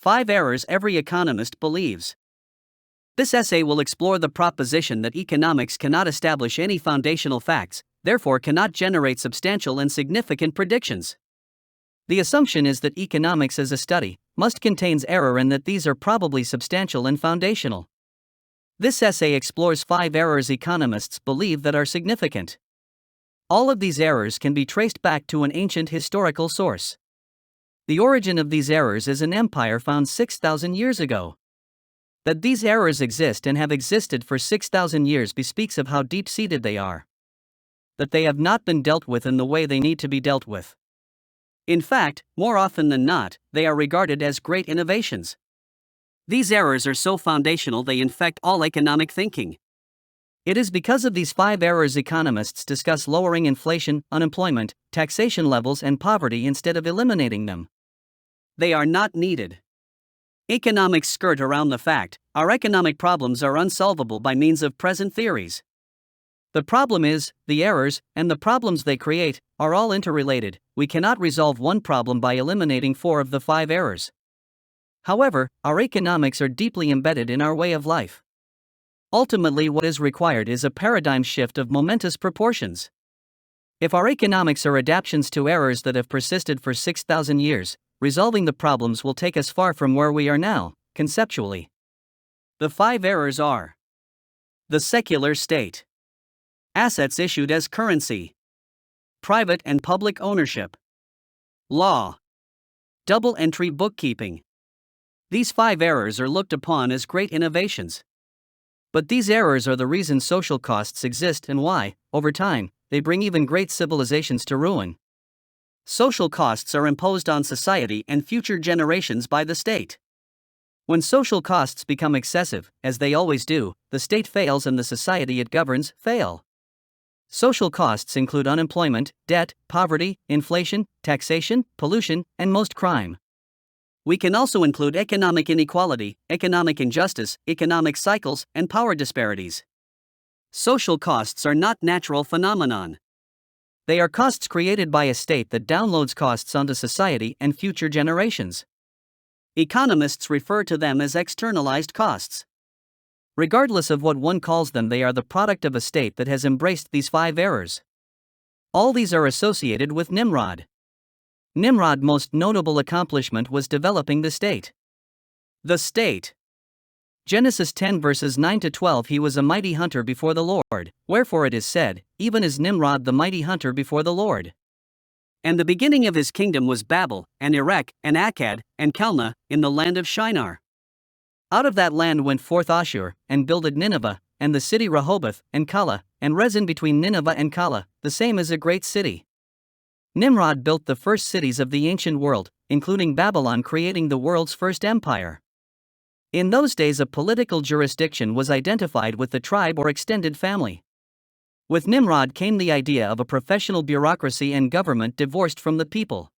5 Errors Every Economist Believes. This essay will explore the proposition that economics cannot establish any foundational facts, therefore cannot generate substantial and significant predictions. The assumption is that economics as a study must contain error and that these are probably substantial and foundational. This essay explores 5 errors economists believe that are significant. All of these errors can be traced back to an ancient historical source. The origin of these errors is an empire found 6,000 years ago. That these errors exist and have existed for 6,000 years bespeaks of how deep-seated they are. That they have not been dealt with in the way they need to be dealt with. In fact, more often than not, they are regarded as great innovations. These errors are so foundational they infect all economic thinking. It is because of these 5 errors economists discuss lowering inflation, unemployment, taxation levels, and poverty instead of eliminating them. They are not needed. Economics skirt around the fact our economic problems are unsolvable by means of present theories. The problem is, the errors, and the problems they create, are all interrelated. We cannot resolve one problem by eliminating 4 of the 5 errors. However, our economics are deeply embedded in our way of life. Ultimately, what is required is a paradigm shift of momentous proportions. If our economics are adaptations to errors that have persisted for 6,000 years, resolving the problems will take us far from where we are now, conceptually. The 5 errors are: the secular state, assets issued as currency, private and public ownership, law, double entry bookkeeping. These 5 errors are looked upon as great innovations. But these errors are the reason social costs exist and why, over time, they bring even great civilizations to ruin. Social costs are imposed on society and future generations by the state. When social costs become excessive, as they always do, the state fails and the society it governs fail. Social costs include unemployment, debt, poverty, inflation, taxation, pollution, and most crime. We can also include economic inequality, economic injustice, economic cycles, and power disparities. Social costs are not natural phenomenon. They are costs created by a state that downloads costs onto society and future generations. Economists refer to them as externalized costs. Regardless of what one calls them, they are the product of a state that has embraced these 5 errors. All these are associated with Nimrod. Nimrod's most notable accomplishment was developing the state. The state. Genesis 10 verses 9 to 12. He was a mighty hunter before the Lord, wherefore it is said, even as Nimrod the mighty hunter before the Lord. And the beginning of his kingdom was Babel, and Erech, and Akkad, and Calneh, in the land of Shinar. Out of that land went forth Ashur, and builded Nineveh, and the city Rehoboth, and Calah, and Rezin between Nineveh and Calah, the same is a great city. Nimrod built the first cities of the ancient world, including Babylon, creating the world's first empire. In those days, a political jurisdiction was identified with the tribe or extended family. With Nimrod came the idea of a professional bureaucracy and government divorced from the people.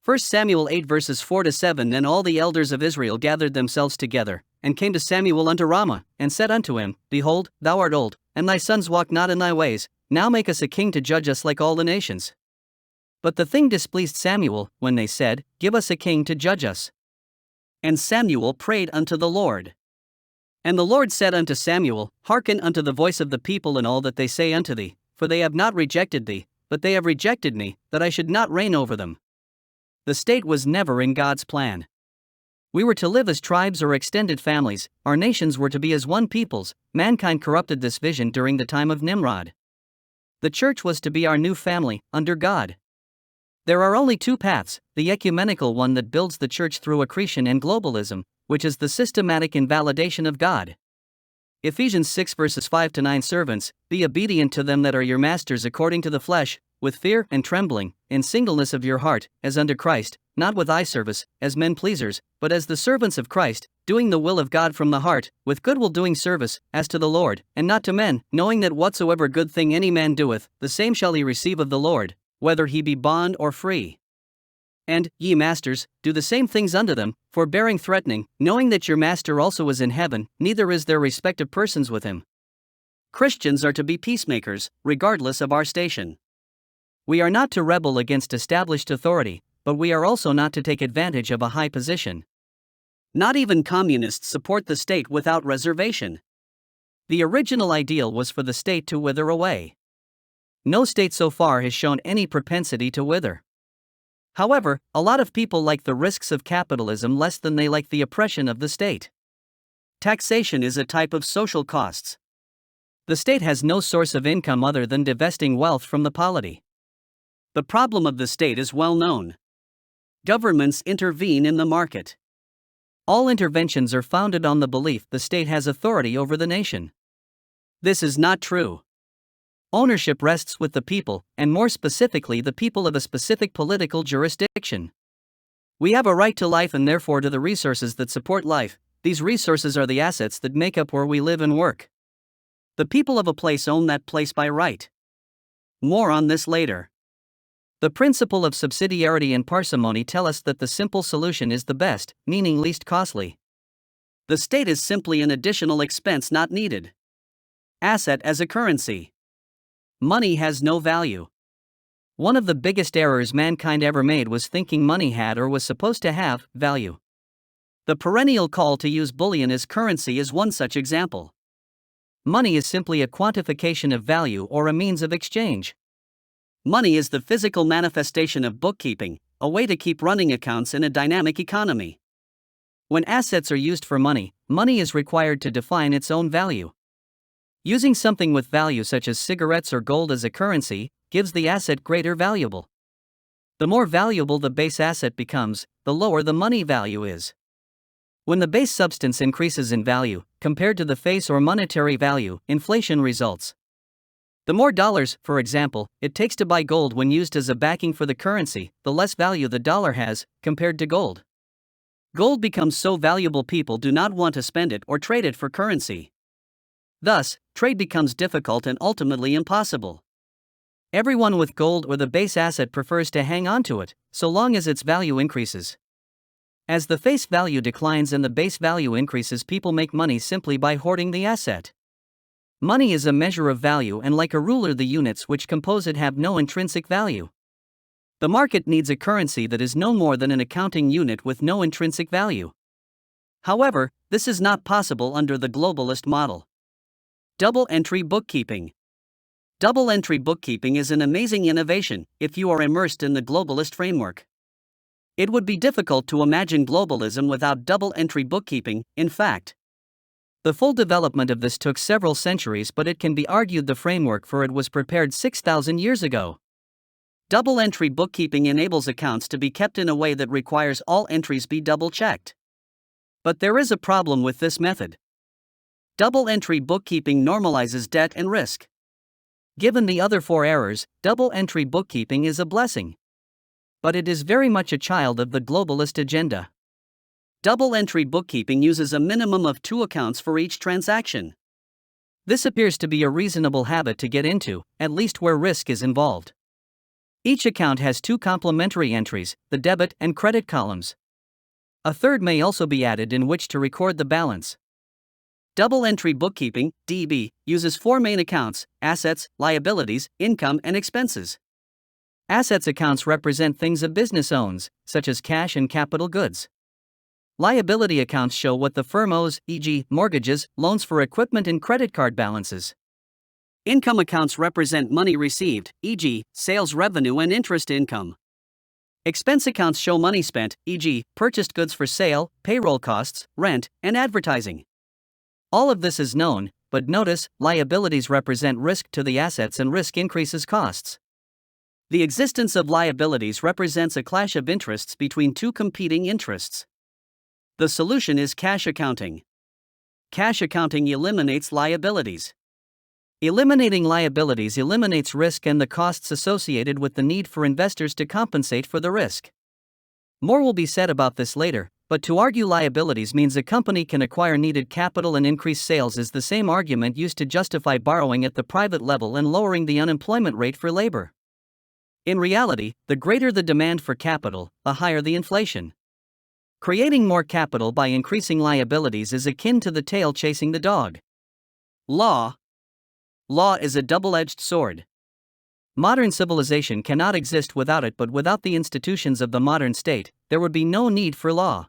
1 Samuel 8 verses 4 to 7. Then all the elders of Israel gathered themselves together, and came to Samuel unto Ramah, and said unto him, Behold, thou art old, and thy sons walk not in thy ways, now make us a king to judge us like all the nations. But the thing displeased Samuel, when they said, Give us a king to judge us. And Samuel prayed unto the Lord. And the Lord said unto Samuel, Hearken unto the voice of the people in all that they say unto thee, for they have not rejected thee, but they have rejected me, that I should not reign over them. The state was never in God's plan. We were to live as tribes or extended families, our nations were to be as one peoples. Mankind corrupted this vision during the time of Nimrod. The church was to be our new family, under God. There are only 2 paths, the ecumenical one that builds the church through accretion, and globalism, which is the systematic invalidation of God. Ephesians 6 verses 5 to 9. Servants, be obedient to them that are your masters according to the flesh, with fear and trembling, in singleness of your heart, as unto Christ, not with eye service, as men pleasers, but as the servants of Christ, doing the will of God from the heart, with good will doing service, as to the Lord, and not to men, knowing that whatsoever good thing any man doeth, the same shall he receive of the Lord, whether he be bond or free. And, ye masters, do the same things unto them, forbearing threatening, knowing that your master also is in heaven, neither is there respect of persons with him. Christians are to be peacemakers, regardless of our station. We are not to rebel against established authority, but we are also not to take advantage of a high position. Not even communists support the state without reservation. The original ideal was for the state to wither away. No state so far has shown any propensity to wither. However, a lot of people like the risks of capitalism less than they like the oppression of the state. Taxation is a type of social costs. The state has no source of income other than divesting wealth from the polity. The problem of the state is well known. Governments intervene in the market. All interventions are founded on the belief the state has authority over the nation. This is not true. Ownership rests with the people, and more specifically the people of a specific political jurisdiction. We have a right to life and therefore to the resources that support life. These resources are the assets that make up where we live and work. The people of a place own that place by right. More on this later. The principle of subsidiarity and parsimony tell us that the simple solution is the best, meaning least costly. The state is simply an additional expense not needed. Asset as a currency. Money has no value. One of the biggest errors mankind ever made was thinking money had or was supposed to have value. The perennial call to use bullion as currency is one such example. Money is simply a quantification of value or a means of exchange. Money is the physical manifestation of bookkeeping, a way to keep running accounts in a dynamic economy. When assets are used for money, money is required to define its own value. Using something with value such as cigarettes or gold as a currency gives the asset greater valuable. The more valuable the base asset becomes, the lower the money value is. When the base substance increases in value, compared to the face or monetary value, inflation results. The more dollars, for example, it takes to buy gold when used as a backing for the currency, the less value the dollar has, compared to gold. Gold becomes so valuable people do not want to spend it or trade it for currency. Thus, trade becomes difficult and ultimately impossible. Everyone with gold or the base asset prefers to hang on to it, so long as its value increases. As the face value declines and the base value increases, people make money simply by hoarding the asset. Money is a measure of value, and like a ruler, the units which compose it have no intrinsic value. The market needs a currency that is no more than an accounting unit with no intrinsic value. However, this is not possible under the globalist model. Double-entry bookkeeping. Double-entry bookkeeping is an amazing innovation if you are immersed in the globalist framework. It would be difficult to imagine globalism without double-entry bookkeeping, in fact. The full development of this took several centuries, but it can be argued the framework for it was prepared 6,000 years ago. Double-entry bookkeeping enables accounts to be kept in a way that requires all entries be double-checked. But there is a problem with this method. Double-entry bookkeeping normalizes debt and risk. Given the other four errors, double-entry bookkeeping is a blessing. But it is very much a child of the globalist agenda. Double-entry bookkeeping uses a minimum of 2 accounts for each transaction. This appears to be a reasonable habit to get into, at least where risk is involved. Each account has 2 complementary entries, the debit and credit columns. A third may also be added in which to record the balance. Double-entry bookkeeping, DB, uses 4 main accounts: assets, liabilities, income, and expenses. Assets accounts represent things a business owns, such as cash and capital goods. Liability accounts show what the firm owes, e.g., mortgages, loans for equipment, and credit card balances. Income accounts represent money received, e.g., sales revenue and interest income. Expense accounts show money spent, e.g., purchased goods for sale, payroll costs, rent, and advertising. All of this is known, but notice, liabilities represent risk to the assets and risk increases costs. The existence of liabilities represents a clash of interests between 2 competing interests. The solution is cash accounting. Cash accounting eliminates liabilities. Eliminating liabilities eliminates risk and the costs associated with the need for investors to compensate for the risk. More will be said about this later, but to argue liabilities means a company can acquire needed capital and increase sales is the same argument used to justify borrowing at the private level and lowering the unemployment rate for labor. In reality, the greater the demand for capital, the higher the inflation. Creating more capital by increasing liabilities is akin to the tail chasing the dog. Law. Law is a double-edged sword. Modern civilization cannot exist without it, but without the institutions of the modern state, there would be no need for law.